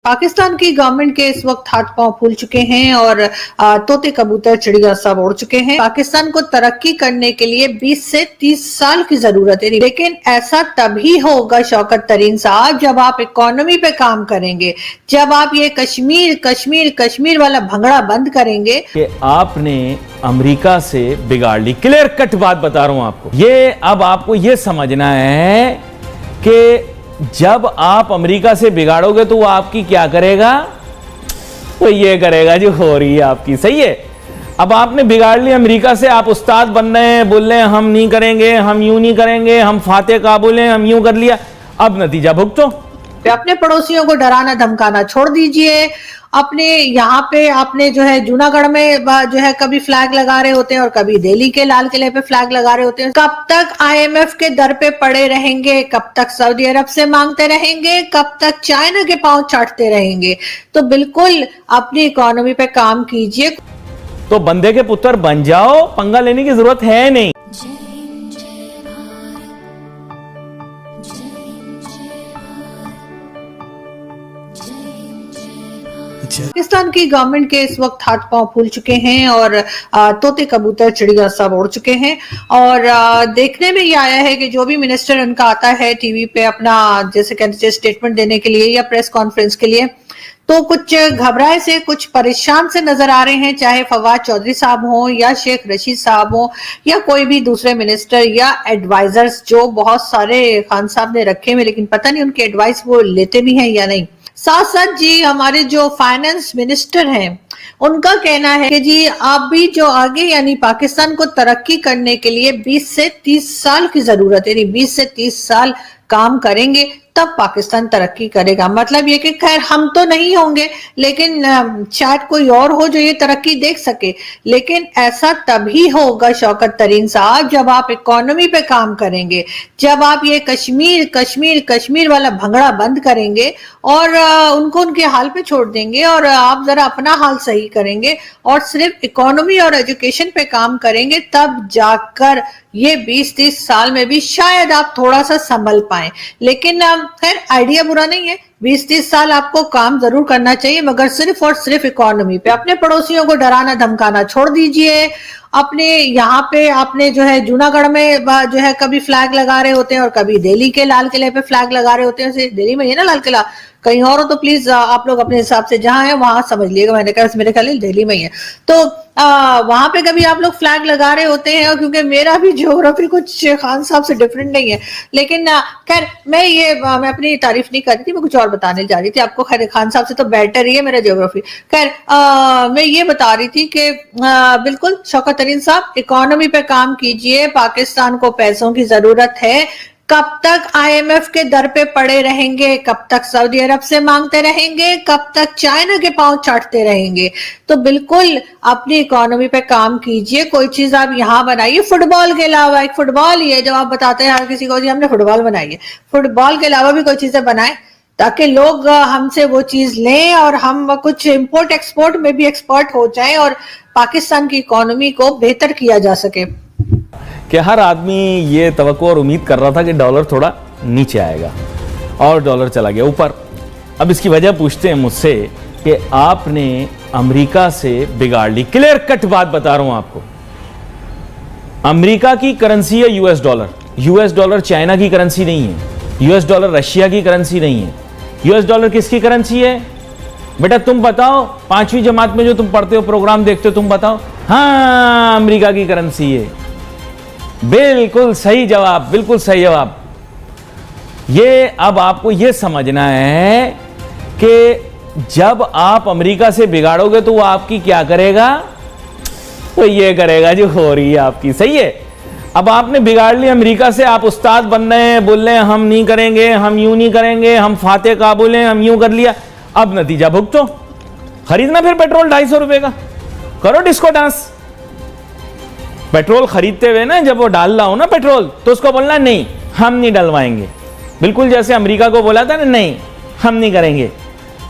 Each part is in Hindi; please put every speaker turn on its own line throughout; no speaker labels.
पाकिस्तान की गवर्नमेंट के इस वक्त हाथ पांव फूल चुके हैं और तोते कबूतर चिड़िया सब उड़ चुके हैं। पाकिस्तान को तरक्की करने के लिए 20 से 30 साल की जरूरत है, लेकिन ऐसा तभी होगा शौकत तरीन साहब जब आप इकोनॉमी पे काम करेंगे, जब आप ये कश्मीर कश्मीर कश्मीर वाला भंगड़ा बंद करेंगे।
कि आपने अमेरिका से बिगाड़ ली। क्लियर कट बात बता रहा हूं आपको। ये अब आपको ये समझना है कि जब आप अमेरिका से बिगाड़ोगे तो वो आपकी क्या करेगा, वो ये करेगा जो हो रही है आपकी। सही है। अब आपने बिगाड़ लिया अमेरिका से, आप उस्ताद बन रहे हैं, बोल रहे हैं हम नहीं करेंगे, हम यूं नहीं करेंगे, हम फाते काबुल हैं, हम यूं कर लिया। अब नतीजा भुगतो।
अपने पड़ोसियों को डराना धमकाना छोड़ दीजिए। अपने यहाँ पे आपने जो है जूनागढ़ में जो है कभी फ्लैग लगा रहे होते हैं और कभी दिल्ली के लाल किले पे फ्लैग लगा रहे होते हैं। कब तक आईएमएफ के दर पे पड़े रहेंगे, कब तक सऊदी अरब से मांगते रहेंगे, कब तक चाइना के पांव चाटते रहेंगे। तो बिल्कुल अपनी इकोनॉमी पे काम कीजिए।
तो बंदे के पुत्र बन जाओ, पंगा लेने की जरूरत है नहीं।
पाकिस्तान की गवर्नमेंट के इस वक्त हाथ पांव फूल चुके हैं और तोते कबूतर चिड़िया सब उड़ चुके हैं। और देखने में ये आया है कि जो भी मिनिस्टर उनका आता है टीवी पे अपना जैसे कहते हैं स्टेटमेंट देने के लिए या प्रेस कॉन्फ्रेंस के लिए, तो कुछ घबराए से, कुछ परेशान से नजर आ रहे हैं। चाहे फवाद चौधरी साहब हो या शेख रशीद साहब हो या कोई भी दूसरे मिनिस्टर या एडवाइजर्स जो बहुत सारे खान साहब ने रखे हुए, लेकिन पता नहीं उनके एडवाइस वो लेते भी हैं या नहीं। साथ साथ जी हमारे जो फाइनेंस मिनिस्टर हैं उनका कहना है कि जी आप भी जो आगे यानी पाकिस्तान को तरक्की करने के लिए 20 से 30 साल की जरूरत है, 20 से 30 साल काम करेंगे तब पाकिस्तान तरक्की करेगा। मतलब ये कि खैर हम तो नहीं होंगे, लेकिन शायद कोई और हो जो ये तरक्की देख सके। लेकिन ऐसा तभी होगा शौकत तरीन साहब जब आप इकोनॉमी पे काम करेंगे, जब आप ये कश्मीर कश्मीर कश्मीर वाला भंगड़ा बंद करेंगे और उनको उनके हाल पे छोड़ देंगे और आप जरा अपना हाल सही करेंगे और सिर्फ इकोनॉमी और एजुकेशन पे काम करेंगे, तब जाकर ये 20-30 साल में भी शायद आप थोड़ा सा संभल पाए। लेकिन खैर आइडिया बुरा नहीं है, 20-30 साल आपको काम जरूर करना चाहिए, मगर सिर्फ और सिर्फ इकोनॉमी पे। अपने पड़ोसियों को डराना धमकाना छोड़ दीजिए। अपने यहाँ पे आपने जो है जूनागढ़ में जो है कभी फ्लैग लगा रहे होते हैं और कभी दिल्ली के लाल किले पे फ्लैग लगा रहे होते हैं। दिल्ली में ही है ना लाल किला, कहीं और हो तो प्लीज आप लोग अपने हिसाब से जहां है वहां समझ लिएगा। मैंने कहा मेरे ख्याल दिल्ली में ही है, तो वहां पे कभी आप लोग फ्लैग लगा रहे होते हैं। और क्योंकि मेरा भी ज्योग्राफी कुछ खान साहब से डिफरेंट नहीं है, लेकिन खैर मैं अपनी तारीफ नहीं कर रही थी, मैं कुछ और बताने जा रही थी आपको। खैर खान साहब से तो बेटर ही है मेरा ज्योग्राफी। खैर मैं ये बता रही थी कि बिल्कुल शौकत तरीन साहब इकोनॉमी पे काम कीजिए। पाकिस्तान को पैसों की जरूरत है। कब तक आईएमएफ के दर पे पड़े रहेंगे, कब तक सऊदी अरब से मांगते रहेंगे, कब तक चाइना के पांव चाटते रहेंगे। तो बिल्कुल अपनी इकोनॉमी पे काम कीजिए। कोई चीज आप यहाँ बनाइए फुटबॉल के अलावा। एक फुटबॉल ही है जब आप बताते हैं हर किसी को जी हमने फुटबॉल बनाई है, फुटबॉल के अलावा भी कोई चीजें बनाए ताकि लोग हमसे वो चीज लें और हम कुछ इंपोर्ट एक्सपोर्ट में भी एक्सपर्ट हो जाएं और पाकिस्तान की इकोनॉमी को बेहतर किया जा सके।
कि हर आदमी ये तवक्को और उम्मीद कर रहा था कि डॉलर थोड़ा नीचे आएगा और डॉलर चला गया ऊपर। अब इसकी वजह पूछते हैं मुझसे कि आपने अमेरिका से बिगाड़ ली। क्लियर कट बात बता रहा हूं आपको। अमेरिका की करेंसी है US dollar. US dollar China की करेंसी नहीं है, यूएस डॉलर रशिया की करेंसी नहीं है। यूएस डॉलर किसकी करेंसी है बेटा? तुम बताओ, 5वीं जमात में जो तुम पढ़ते हो, प्रोग्राम देखते हो, तुम बताओ। हाँ, अमेरिका की करेंसी है। बिल्कुल सही जवाब, बिल्कुल सही जवाब। ये अब आपको यह समझना है कि जब आप अमेरिका से बिगाड़ोगे तो वो आपकी क्या करेगा, वो ये करेगा जो हो रही है आपकी। सही है। अब आपने बिगाड़ लिया अमेरिका से, आप उस्ताद बन रहे हैं, बोल रहे हैं हम नहीं करेंगे, हम यूं नहीं करेंगे, हम फाते काबुल हैं, हम यूं कर लिया। अब नतीजा भुगतो। खरीदना फिर पेट्रोल 250 रुपए का, करो डिस्को डांस। पेट्रोल खरीदते हुए ना जब वो डाल रहा हो ना पेट्रोल, तो उसको बोलना नहीं हम नहीं डलवाएंगे। बिल्कुल जैसे अमेरिका को बोला था ना नहीं हम नहीं करेंगे।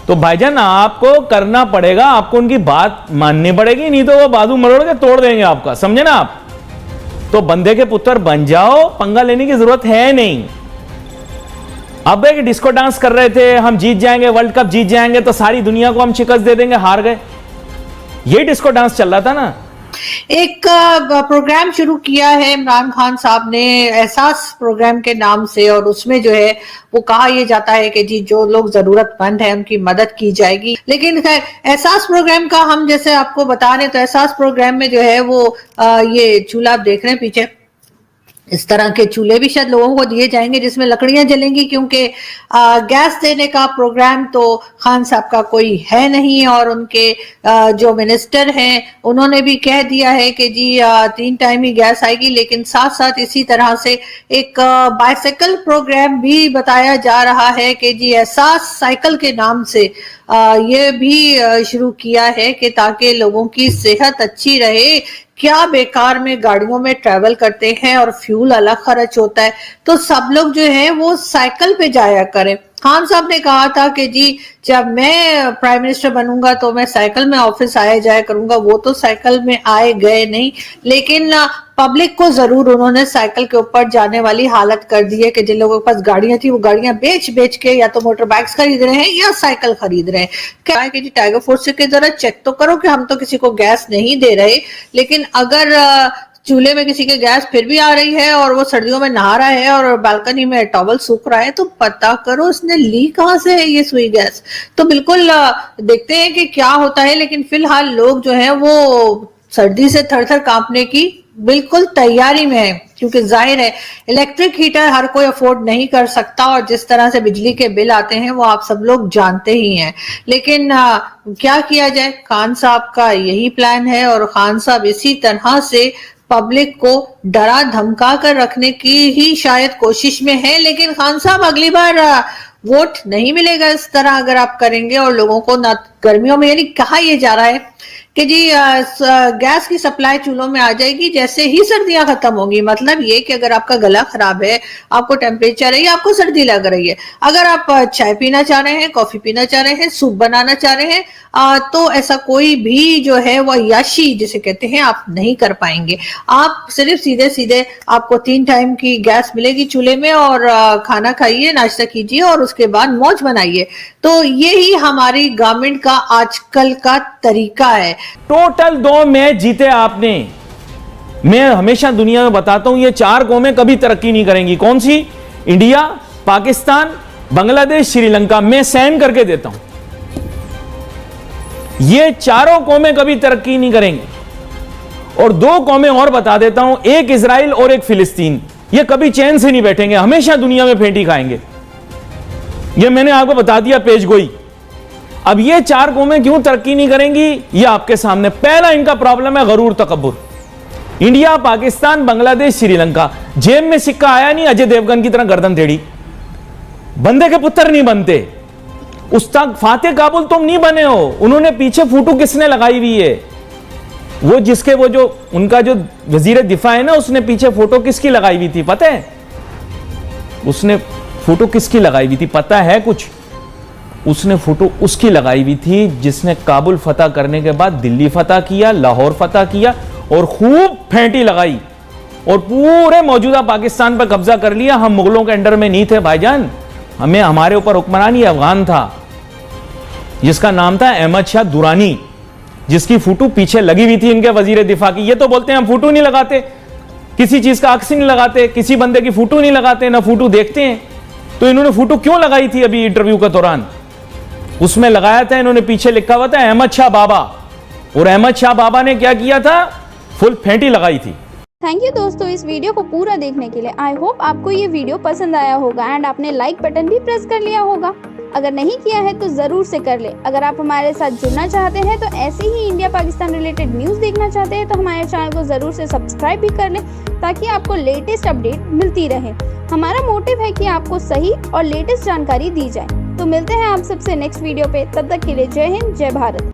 तो भाईजान आपको करना पड़ेगा, आपको उनकी बात माननी पड़ेगी, नहीं तो वो बाजू मरोड़ के तोड़ देंगे आपका। समझे ना आप? तो बंदे के पुत्र बन जाओ, पंगा लेने की जरूरत है नहीं। अब एक डिस्को डांस कर रहे थे, हम जीत जाएंगे, वर्ल्ड कप जीत जाएंगे तो सारी दुनिया को हम शिकस्त दे देंगे, हार गए। ये डिस्को डांस चल रहा था ना।
एक प्रोग्राम शुरू किया है इमरान खान साहब ने एहसास प्रोग्राम के नाम से, और उसमें जो है वो कहा यह जाता है कि जी जो लोग जरूरतमंद है उनकी मदद की जाएगी। लेकिन खैर एहसास प्रोग्राम का हम जैसे आपको बता रहे तो एहसास प्रोग्राम में जो है वो ये चूल्हा आप देख रहे हैं पीछे, इस तरह के चूल्हे भी शायद लोगों को दिए जाएंगे जिसमें लकड़ियां जलेंगी, क्योंकि गैस देने का प्रोग्राम तो खान साहब का कोई है नहीं। और उनके जो मिनिस्टर हैं उन्होंने भी कह दिया है कि जी 3 टाइम ही गैस आएगी। लेकिन साथ साथ इसी तरह से एक बाइसाइकिल प्रोग्राम भी बताया जा रहा है कि जी एहसास साइकिल के नाम से ये भी शुरू किया है कि ताकि लोगों की सेहत अच्छी रहे। क्या बेकार में गाड़ियों में ट्रैवल करते हैं और फ्यूल अलग खर्च होता है, तो सब लोग जो है वो साइकिल पे जाया करें। खान साहब ने कहा था कि जी जब मैं प्राइम मिनिस्टर बनूंगा तो मैं साइकिल में ऑफिस आया जाया करूंगा। वो तो साइकिल में आए गए नहीं, लेकिन पब्लिक को जरूर उन्होंने साइकिल के ऊपर जाने वाली हालत कर दी है कि जिन लोगों के पास गाड़ियां थी वो गाड़ियां बेच बेच के या तो मोटर बाइक्स खरीद रहे हैं या साइकिल खरीद रहे हैं। क्या है कि जी टाइगर फोर्स के जरा चेक तो करो कि हम तो किसी को गैस नहीं दे रहे, लेकिन अगर चूल्हे में किसी के गैस फिर भी आ रही है और वो सर्दियों में नहा रहा है और बालकनी में टॉवल सूख रहा है तो पता करो उसने ली कहां से है ये सुई गैस। तो बिल्कुल देखते हैं कि क्या होता है। लेकिन फिलहाल लोग जो है वो सर्दी से थर-थर कांपने की बिल्कुल तैयारी में है, क्योंकि जाहिर है इलेक्ट्रिक हीटर हर कोई अफोर्ड नहीं कर सकता और जिस तरह से बिजली के बिल आते हैं वो आप सब लोग जानते ही हैं। लेकिन क्या किया जाए, खान साहब का यही प्लान है और खान साहब इसी तरह से पब्लिक को डरा धमका कर रखने की ही शायद कोशिश में है। लेकिन खान साहब अगली बार वोट नहीं मिलेगा इस तरह अगर आप करेंगे। और लोगों को ना गर्मियों में, यानी कहा यह जा रहा है कि जी गैस की सप्लाई चूल्हों में आ जाएगी जैसे ही सर्दियां खत्म होंगी। मतलब ये कि अगर आपका गला खराब है, आपको टेम्परेचर है या आपको सर्दी लग रही है, अगर आप चाय पीना चाह रहे हैं, कॉफी पीना चाह रहे हैं, सूप बनाना चाह रहे हैं, तो ऐसा कोई भी जो है वो अय्याशी जिसे कहते हैं आप नहीं कर पाएंगे। आप सिर्फ सीधे सीधे आपको 3 टाइम की गैस मिलेगी चूल्हे में और खाना खाइए, नाश्ता कीजिए और उसके बाद मौज बनाइए। तो यही हमारी गवर्नमेंट का आजकल का तरीका है।
टोटल 2 मैच जीते आपने। मैं हमेशा दुनिया में बताता हूं ये 4 कौमें कभी तरक्की नहीं करेंगी। कौन सी? इंडिया, पाकिस्तान, बांग्लादेश, श्रीलंका। मैं साइन करके देता हूं ये चारों कौमें कभी तरक्की नहीं करेंगी। और 2 कौमें और बता देता हूं, एक इजराइल और एक फिलिस्तीन। ये कभी चैन से नहीं बैठेंगे, हमेशा दुनिया में फेंटी खाएंगे। ये मैंने आपको बता दिया पेश गोई। अब ये 4 कौमें क्यों तरक्की नहीं करेंगी ये आपके सामने। पहला इनका प्रॉब्लम है गरूर तकब्बुर। इंडिया, पाकिस्तान, बांग्लादेश, श्रीलंका। जेब में सिक्का आया नहीं, अजय देवगन की तरह गर्दन टेढ़ी। बंदे के पुत्र नहीं बनते। उस्ताद फाते काबुल तुम नहीं बने हो। उन्होंने पीछे फोटो किसने लगाई हुई है? वो जिसके वो जो उनका जो वजीर दिफा है ना, उसने पीछे फोटो किसकी लगाई हुई थी पता है? उसने फोटो किसकी लगाई हुई थी पता है कुछ? उसने फोटो उसकी लगाई हुई थी जिसने काबुल फतह करने के बाद दिल्ली फतह किया, लाहौर फतह किया और खूब फेंटी लगाई और पूरे मौजूदा पाकिस्तान पर कब्जा कर लिया। हम मुगलों के अंडर में नहीं थे भाईजान, हमें हमारे ऊपर हुक्मरानी अफगान था जिसका नाम था अहमद शाह दुरानी, जिसकी फोटो पीछे लगी हुई थी इनके वजीर दिफा की। ये तो बोलते हैं हम फोटो नहीं लगाते, किसी चीज का अक्स नहीं लगाते, किसी बंदे की फोटो नहीं लगाते, ना फोटो देखते हैं। तो इन्होंने फोटो क्यों लगाई थी अभी इंटरव्यू के दौरान? उसमें लगाया था, इन्होंने पीछे लिखा हुआ था अहमद शाह बाबा, और अहमद शाह बाबा ने क्या किया था? फुल फेंटी लगाई थी।
थैंक यू दोस्तों इस वीडियो को पूरा देखने के लिए। आई होप आपको ये वीडियो पसंद आया होगा एंड आपने लाइक बटन भी प्रेस कर लिया होगा। अगर नहीं किया है तो जरूर से कर ले। अगर आप हमारे साथ जुड़ना चाहते हैं तो ऐसे ही इंडिया पाकिस्तान रिलेटेड न्यूज़ देखना चाहते हैं तो हमारे चैनल को जरूर से सब्सक्राइब भी कर ले ताकि आपको लेटेस्ट अपडेट मिलती रहे। हमारा मोटिव है कि आपको सही और लेटेस्ट जानकारी दी जाए। तो मिलते हैं आप सबसे नेक्स्ट वीडियो पे, तब तक के लिए जय हिंद, जय भारत।